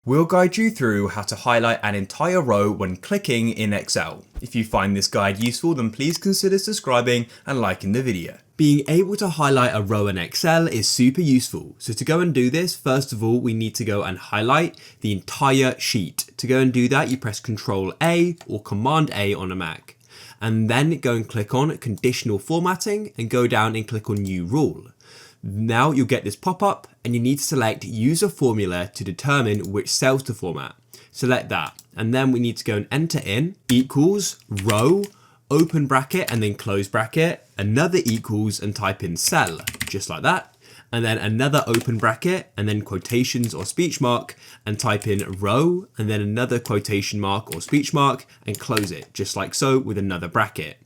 We'll guide you through how to highlight an entire row when clicking in Excel. If you find this guide useful, then please consider subscribing and liking the video. Being able to highlight a row in Excel is super useful. So to go and do this, first of all, we need to go and highlight the entire sheet. To go and do that, you press Control A or Command A on a Mac. And then go and click on Conditional Formatting and go down and click on New Rule. Now you'll get this pop-up and you need to select Use a Formula to determine which cells to format. Select that, and then we need to go and enter in equals row, open bracket and then close bracket, another equals and type in cell, just like that, and then another open bracket and then quotations or speech mark and type in row and then another quotation mark or speech mark and close it, just like so, with another bracket.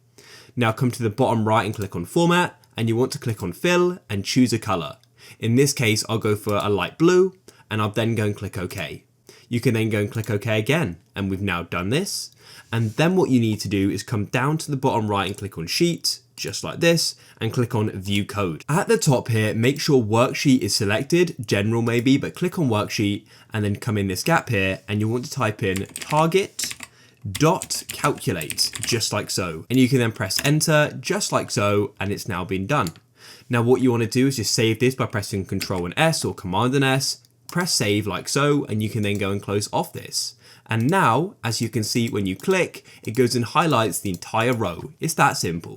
Now come to the bottom right and click on Format, and you want to click on Fill and choose a color. In this case, I'll go for a light blue and I'll then go and click OK. You can then go and click OK again, and we've now done this. And then what you need to do is come down to the bottom right and click on Sheet, just like this, and click on View Code. At the top here, make sure Worksheet is selected, General maybe, but click on Worksheet and then come in this gap here and you want to type in target.calculate, just like so. And you can then press enter, just like so, and it's now been done. Now what you want to do is just save this by pressing Control and S or Command and S, press save like so, and you can then go and close off this. And now, as you can see when you click, it goes and highlights the entire row. It's that simple.